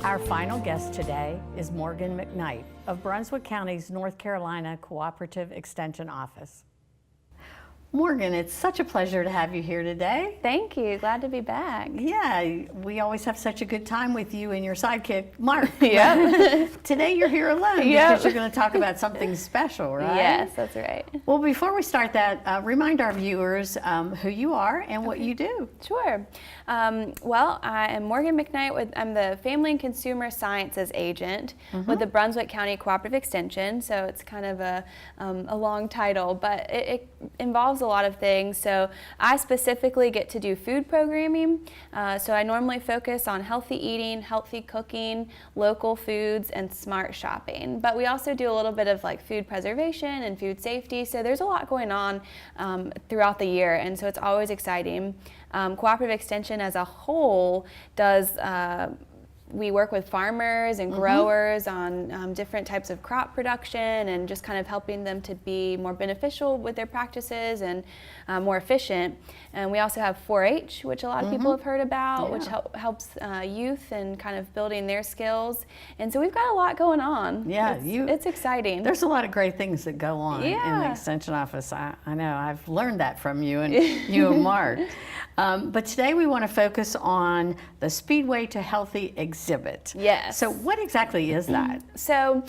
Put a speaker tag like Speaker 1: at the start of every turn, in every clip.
Speaker 1: Our final guest today is Morgan McKnight of Brunswick County's North Carolina Cooperative Extension Office. Morgan, it's such a pleasure to have you here today.
Speaker 2: Thank you. Glad to be back.
Speaker 1: Yeah, we always have such a good time with you and your sidekick, Mark.
Speaker 2: Yep.
Speaker 1: Today you're here alone because you're going to talk about something special, right?
Speaker 2: Yes, that's right.
Speaker 1: Well, before we start that, remind our viewers who you are and what you do.
Speaker 2: Sure. Well, I am Morgan McKnight. I'm the Family and Consumer Sciences Agent with the Brunswick County Cooperative Extension. So it's kind of a long title, but it involves a lot of things. So I specifically get to do food programming. So I normally focus on healthy eating, healthy cooking, local foods, and smart shopping. But we also do a little bit of like food preservation and food safety. So there's a lot going on throughout the year, and so it's always exciting. Cooperative Extension as a whole does we work with farmers and growers on different types of crop production and just kind of helping them to be more beneficial with their practices and more efficient. And we also have 4-H, which a lot of people have heard about, which helps youth and kind of building their skills. And so we've got a lot going on.
Speaker 1: Yeah,
Speaker 2: it's exciting.
Speaker 1: There's a lot of great things that go on in the Extension Office. I know, I've learned that from you and you and Mark. But today we want to focus on the Speedway to Healthy exhibit.
Speaker 2: Yes.
Speaker 1: So what exactly is that?
Speaker 2: So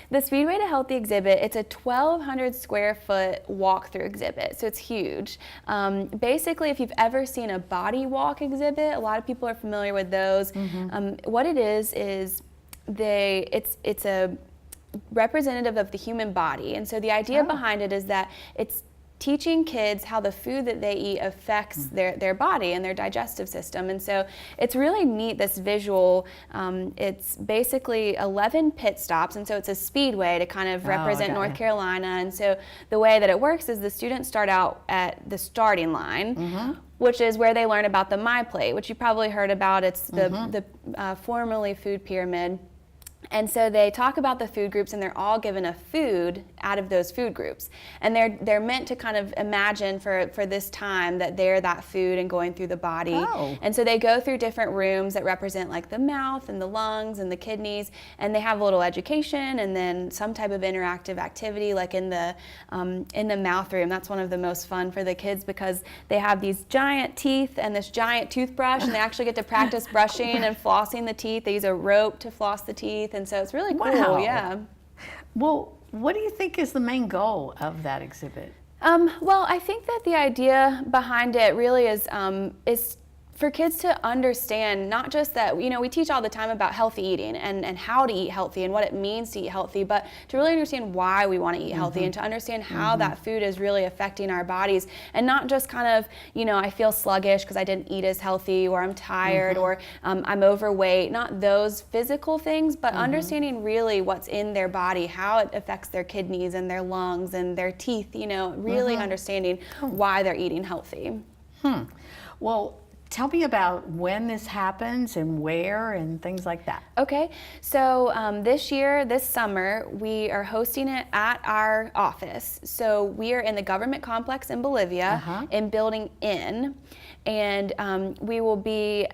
Speaker 2: the Speedway to Healthy exhibit, it's a 1,200 square foot walkthrough exhibit, so it's huge. Basically, if you've ever seen a body walk exhibit, a lot of people are familiar with those. What it is it's a representative of the human body, and so the idea behind it is that it's teaching kids how the food that they eat affects their body and their digestive system. And so it's really neat, this visual. It's basically 11 pit stops, and so it's a speedway to kind of represent North Carolina. And so the way that it works is the students start out at the starting line, which is where they learn about the My Plate, which you probably heard about. It's the formerly food pyramid. And so they talk about the food groups, and they're all given a food out of those food groups. And they're meant to kind of imagine for this time that they're that food and going through the body. And so they go through different rooms that represent like the mouth and the lungs and the kidneys, and they have a little education and then some type of interactive activity like in the mouth room. That's one of the most fun for the kids because they have these giant teeth and this giant toothbrush, and they actually get to practice brushing and flossing the teeth. They use a rope to floss the teeth. And so it's really cool, yeah.
Speaker 1: Well, what do you think is the main goal of that exhibit?
Speaker 2: Well, I think that the idea behind it really is for kids to understand not just that, we teach all the time about healthy eating and how to eat healthy and what it means to eat healthy, but to really understand why we want to eat healthy and to understand how that food is really affecting our bodies, and not just kind of, I feel sluggish because I didn't eat as healthy, or I'm tired, or I'm overweight, not those physical things, but understanding really what's in their body, how it affects their kidneys and their lungs and their teeth, really understanding why they're eating healthy.
Speaker 1: Well, tell me about when this happens and where and things like that. Okay,
Speaker 2: so this summer, we are hosting it at our office. So we are in the government complex in Bolivia in Building N, and it'll be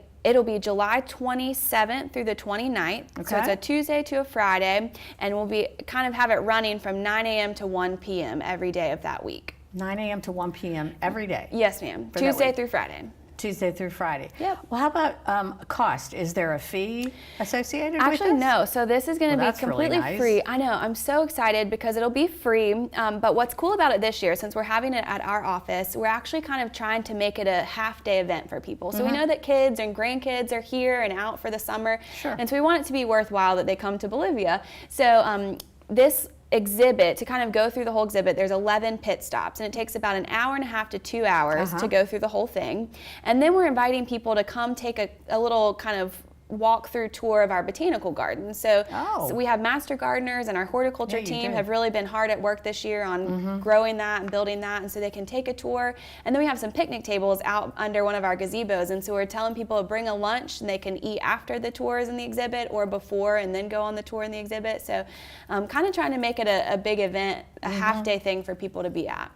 Speaker 2: July 27th through the 29th. So it's a Tuesday to a Friday, and we'll kind of have it running from 9 a.m. to 1 p.m. every day of that week.
Speaker 1: 9 a.m. to 1 p.m. every day?
Speaker 2: Yes, ma'am. Tuesday through Friday.
Speaker 1: Tuesday through Friday.
Speaker 2: Yep.
Speaker 1: Well, how about cost? Is there a fee associated with this?
Speaker 2: Actually, no. So this is going to be completely
Speaker 1: really nice.
Speaker 2: Free. I know. I'm so excited because it'll be free. But what's cool about it this year, since we're having it at our office, we're actually kind of trying to make it a half-day event for people. So we know that kids and grandkids are here and out for the summer.
Speaker 1: Sure.
Speaker 2: And so we want it to be worthwhile that they come to Bolivia. So this exhibit, to kind of go through the whole exhibit, there's 11 pit stops, and it takes about an hour and a half to 2 hours to go through the whole thing. And then we're inviting people to come take a little kind of walk-through tour of our botanical garden. So we have master gardeners, and our horticulture team have really been hard at work this year on growing that and building that, and so they can take a tour. And then we have some picnic tables out under one of our gazebos, and so we're telling people to bring a lunch, and they can eat after the tours in the exhibit or before and then go on the tour in the exhibit. So kind of trying to make it a big event, a half-day thing for people to be at.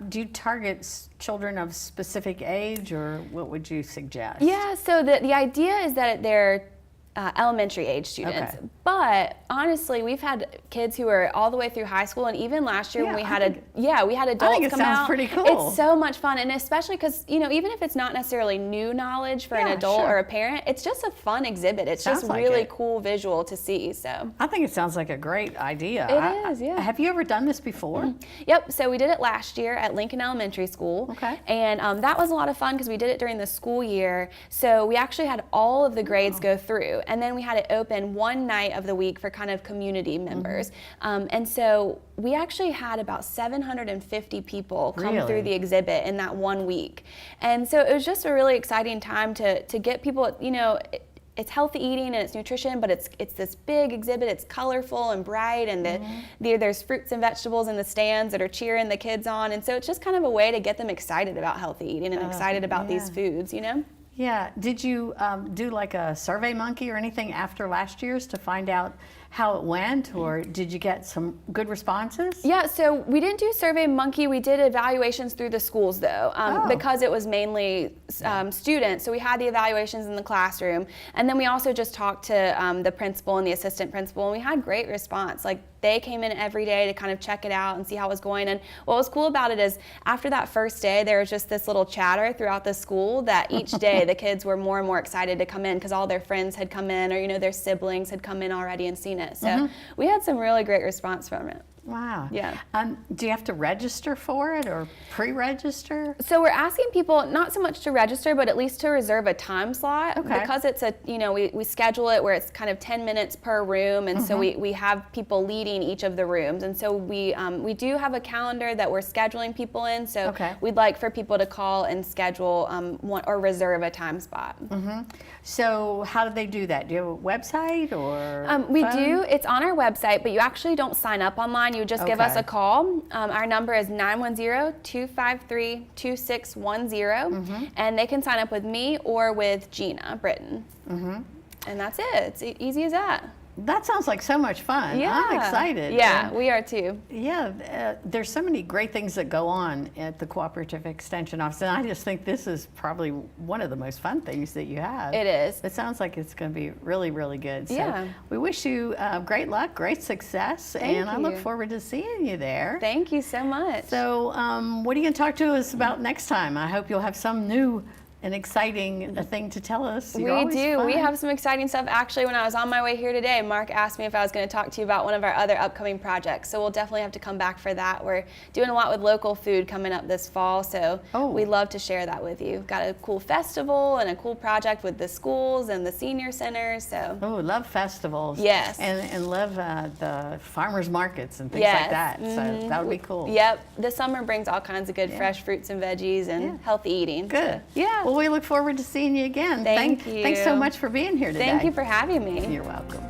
Speaker 1: Do you target children of specific age, or what would you suggest?
Speaker 2: Yeah, so the idea is that they're elementary age students.
Speaker 1: Okay.
Speaker 2: But honestly, we've had kids who are all the way through high school, and even last year when we had adults
Speaker 1: I think it
Speaker 2: come
Speaker 1: sounds
Speaker 2: out.
Speaker 1: pretty cool.
Speaker 2: It's so much fun, and especially because, you know, even if it's not necessarily new knowledge for an adult or a parent, it's just a fun exhibit. It's
Speaker 1: Sounds
Speaker 2: just
Speaker 1: like
Speaker 2: really
Speaker 1: it.
Speaker 2: cool visual to see. So
Speaker 1: I think it sounds like a great idea.
Speaker 2: It is, yeah.
Speaker 1: Have you ever done this before?
Speaker 2: Yep, so we did it last year at Lincoln Elementary School.
Speaker 1: Okay.
Speaker 2: And that was a lot of fun because we did it during the school year. So we actually had all of the grades go through, and then we had it open one night of the week for kind of community members. And so we actually had about 750 people come through the exhibit in that 1 week. And so it was just a really exciting time to get people, you know, it's healthy eating and it's nutrition, but it's this big exhibit. It's colorful and bright, and there's fruits and vegetables in the stands that are cheering the kids on. And so it's just kind of a way to get them excited about healthy eating and excited about these foods, you know?
Speaker 1: Yeah. Did you do like a Survey Monkey or anything after last year's to find out how it went, or did you get some good responses?
Speaker 2: Yeah, so we didn't do Survey Monkey. We did evaluations through the schools, though, because it was mainly students. So we had the evaluations in the classroom, and then we also just talked to the principal and the assistant principal, and we had great response. Like, they came in every day to kind of check it out and see how it was going. And what was cool about it is after that first day, there was just this little chatter throughout the school that each day the kids were more and more excited to come in because all their friends had come in, or, you know, their siblings had come in already and seen it. So we had some really great response from it.
Speaker 1: Wow.
Speaker 2: Yeah.
Speaker 1: Do you have to register for it or pre-register?
Speaker 2: So we're asking people not so much to register, but at least to reserve a time slot, because it's a, you know, we schedule it where it's kind of 10 minutes per room, and so we have people leading each of the rooms, and so we do have a calendar that we're scheduling people in. So we'd like for people to call and schedule or reserve a time spot.
Speaker 1: So how do they do that? Do you have a website or?
Speaker 2: We
Speaker 1: phone?
Speaker 2: do. It's on our website, but you actually don't sign up online. You just give us a call. Our number is 910-253-2610, and they can sign up with me or with Gina Britton. And that's it. It's easy as that.
Speaker 1: That sounds like so much fun.
Speaker 2: Yeah.
Speaker 1: I'm excited.
Speaker 2: Yeah,
Speaker 1: And
Speaker 2: we are too.
Speaker 1: yeah, there's so many great things that go on at the Cooperative Extension Office, and I just think this is probably one of the most fun things that you have.
Speaker 2: It is.
Speaker 1: It sounds like it's going to be really, really good. So
Speaker 2: Yeah.
Speaker 1: we wish you great luck, great success, and I look forward to seeing you there.
Speaker 2: Thank you so much.
Speaker 1: So what are you going to talk to us about next time? I hope you'll have some new and exciting thing to tell us.
Speaker 2: We do. We have some exciting stuff. Actually, when I was on my way here today, Mark asked me if I was going to talk to you about one of our other upcoming projects. So we'll definitely have to come back for that. We're doing a lot with local food coming up this fall, so we'd love to share that with you. Got a cool festival and a cool project with the schools and the senior centers. So
Speaker 1: love festivals.
Speaker 2: Yes.
Speaker 1: And love the farmers markets and things like that. So that would be cool.
Speaker 2: Yep. The summer brings all kinds of good fresh fruits and veggies and healthy eating.
Speaker 1: Good.
Speaker 2: So, yeah.
Speaker 1: Well, we look forward to seeing you again.
Speaker 2: Thank you.
Speaker 1: Thanks so much for being here today.
Speaker 2: Thank you for having me.
Speaker 1: You're welcome.